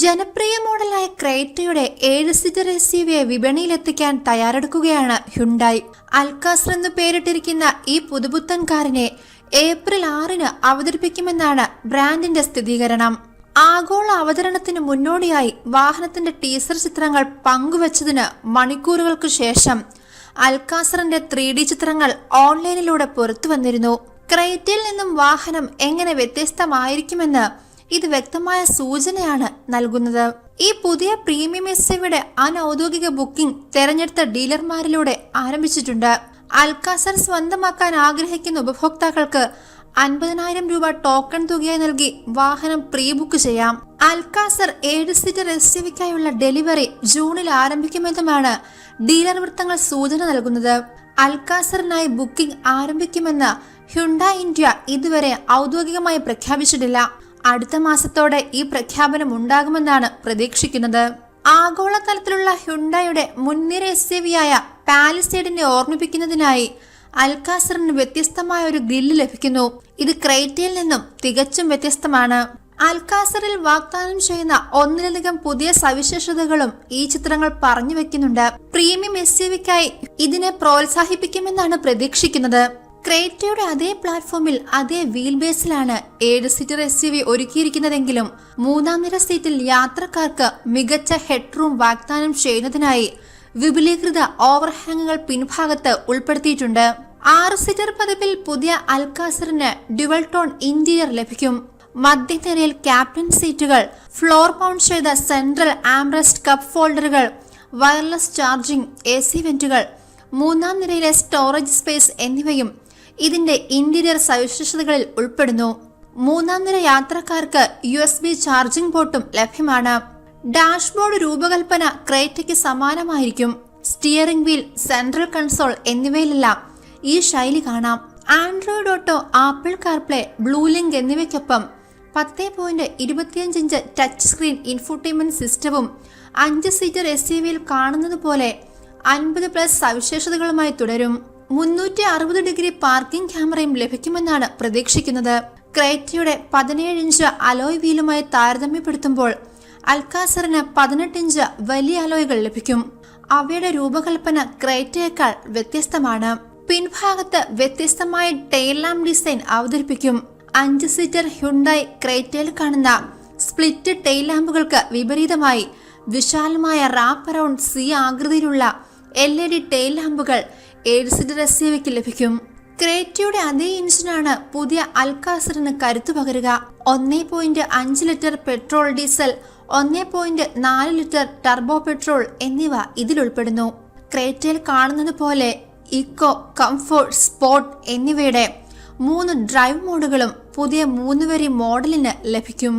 ജനപ്രിയ മോഡലായ ക്രെറ്റയുടെ 7 seater SUV വിപണിയിലെത്തിക്കാൻ തയ്യാറെടുക്കുകയാണ് Hyundai. Alcazar എന്ന് പേരിട്ടിരിക്കുന്ന ഈ പുതുപുത്തൻ കാറിനെ ഏപ്രിൽ 6-ന് അവതരിപ്പിക്കുമെന്നാണ് ബ്രാൻഡിന്റെ സ്ഥിരീകരണം. ആഗോള അവതരണത്തിന് മുന്നോടിയായി വാഹനത്തിന്റെ ടീസർ ചിത്രങ്ങൾ പങ്കുവച്ചതിന് മണിക്കൂറുകൾക്ക് ശേഷം അൽക്കാസറിന്റെ 3D ചിത്രങ്ങൾ ഓൺലൈനിലൂടെ പുറത്തുവന്നിരുന്നു. ക്രെറ്റയിൽ നിന്നും വാഹനം എങ്ങനെ വ്യത്യസ്തമായിരിക്കുമെന്ന് ഇത് വ്യക്തമായ സൂചനയാണ് നൽകുന്നത്. ഈ പുതിയ പ്രീമിയം SUVയുടെ അനൌദ്യോഗിക ബുക്കിംഗ് തെരഞ്ഞെടുത്ത ഡീലർമാരിലൂടെ ആരംഭിച്ചിട്ടുണ്ട്. അൽക്കാസർ സ്വന്തമാക്കാൻ ആഗ്രഹിക്കുന്ന ഉപഭോക്താക്കൾക്ക് 50,000 രൂപ ടോക്കൺ തുകയായി നൽകി വാഹനം പ്രീ ബുക്ക് ചെയ്യാം. അൽക്കാസർ 7 സീറ്റർ SUVക്കായുള്ള ഡെലിവറി ജൂണിൽ ആരംഭിക്കുമെന്നുമാണ് ഡീലർ വൃത്തങ്ങൾ സൂചന നൽകുന്നത്. അൽക്കാസറിനായി ബുക്കിംഗ് ആരംഭിക്കുമെന്ന് ഹ്യുണ്ടായി ഇന്ത്യ ഇതുവരെ ഔദ്യോഗികമായി പ്രഖ്യാപിച്ചിട്ടില്ല. അടുത്ത മാസത്തോടെ ഈ പ്രഖ്യാപനം ഉണ്ടാകുമെന്നാണ് പ്രതീക്ഷിക്കുന്നത്. ആഗോളതലത്തിലുള്ള ഹ്യുണ്ടായുടെ മുൻനിര SUVയായ പാലിസേഡിനെ ഓർമ്മിപ്പിക്കുന്നതിനായി അൽക്കാസറിന് വ്യത്യസ്തമായ ഒരു ഗ്രില്ല് ലഭിക്കുന്നു. ഇത് ക്രെറ്റയിൽ നിന്നും തികച്ചും വ്യത്യസ്തമാണ്. അൽക്കാസറിൽ വാഗ്ദാനം ചെയ്യുന്ന ഒന്നിലധികം പുതിയ സവിശേഷതകളും ഈ ചിത്രങ്ങൾ പറഞ്ഞു വെക്കുന്നുണ്ട്. പ്രീമിയം SUVക്കായി ഇതിനെ പ്രോത്സാഹിപ്പിക്കുമെന്നാണ് പ്രതീക്ഷിക്കുന്നത്. ക്രെറ്റയുടെ അതേ പ്ലാറ്റ്ഫോമിൽ അതേ വീൽ ബേസിലാണ് 7 സീറ്റർ SUV ഒരുക്കിയിരിക്കുന്നതെങ്കിലും 3-ാം നിര സീറ്റിൽ യാത്രക്കാർക്ക് മികച്ച ഹെഡ്റൂം വാഗ്ദാനം ചെയ്യുന്നതിനായി വിപുലീകൃത ഓവർഹാങ്ങുകൾ പിൻഭാഗത്ത് ഉൾപ്പെടുത്തിയിട്ടുണ്ട്. 6 സീറ്റർ പതിപ്പിൽ പുതിയ അൽക്കാസറിന് ഡ്യുവൽ ടോൺ ഇന്റീരിയർ ലഭിക്കും. മധ്യനിരയിൽ ക്യാപ്റ്റൻ സീറ്റുകൾ, ഫ്ലോർ മൗണ്ട് ചെയ്ത സെൻട്രൽ ആംറസ്റ്റ് കപ്പ് ഫോൾഡറുകൾ, വയർലെസ് ചാർജിംഗ്, AC വെന്റുകൾ, 3-ാം നിരയിലെ സ്റ്റോറേജ് സ്പേസ് എന്നിവയും ഇതിന്റെ ഇന്റീരിയർ സവിശേഷതകളിൽ ഉൾപ്പെടുന്നു. 3-ാം നിര യാത്രക്കാർക്ക് USB ചാർജിംഗ് പോർട്ടും ലഭ്യമാണ്. ഡാഷ്ബോർഡ് രൂപകൽപ്പന ക്രെറ്റയ്ക്ക് സമാനമായിരിക്കും. സ്റ്റിയറിംഗ് വീൽ, സെൻട്രൽ കൺസോൾ എന്നിവയിലെല്ലാം ഈ ശൈലി കാണാം. Android auto, apple CarPlay, blue link എന്നിവയ്ക്കൊപ്പം 10.25 ഇഞ്ച് ടച്ച് സ്ക്രീൻ ഇൻഫോർടൈൻമെന്റ് സിസ്റ്റവും 5 സീറ്റർ SUVയിൽ കാണുന്നത് പോലെ 50+ സവിശേഷതകളുമായി തുടരും. 360 ഡിഗ്രി പാർക്കിംഗ് ക്യാമറയും ലഭിക്കുമെന്നാണ് പ്രതീക്ഷിക്കുന്നത്. ക്രെറ്റയുടെ 17 ഇഞ്ച് അലോയ് വീലുമായി താരതമ്യപ്പെടുത്തുമ്പോൾ അൽക്കാസറിന് 18 ഇഞ്ച് വലിയ അലോയ്കൾ ലഭിക്കും. അവയുടെ രൂപകൽപ്പന ക്രെറ്റയേക്കാൾ വ്യത്യസ്തമാണ്. പിൻഭാഗത്ത് വ്യത്യസ്തമായ ടെയിൽ ലാമ്പ് ഡിസൈൻ അവതരിപ്പിക്കും. 5 സീറ്റർ ഹ്യുണ്ടായി ക്രെറ്റയിൽ കാണുന്ന സ്പ്ലിറ്റ് ടെയിൽ ലാമ്പുകൾക്ക് വിപരീതമായി വിശാലമായ റാപ്പ് അറൌണ്ട് C ആകൃതിയിലുള്ള LED ടെയിൽ ലാമ്പുകൾ 7 സീറ്റർ SUVക്ക് ലഭിക്കും. ക്രെറ്റയുടെ അതേ എഞ്ചിനാണ് പുതിയ അൽക്കാസറിന് കരുത്തു പകരുക. 1.5 litre petrol, diesel, 1.4 litre turbo petrol എന്നിവ ഇതിൽ ഉൾപ്പെടുന്നു. ക്രെറ്റയിൽ കാണുന്നത് പോലെ ഇക്കോ, കംഫോർട്ട്, സ്പോർട്ട് എന്നിവയുടെ 3 ഡ്രൈവ് മോഡുകളും പുതിയ 3 വരി മോഡലിന് ലഭിക്കും.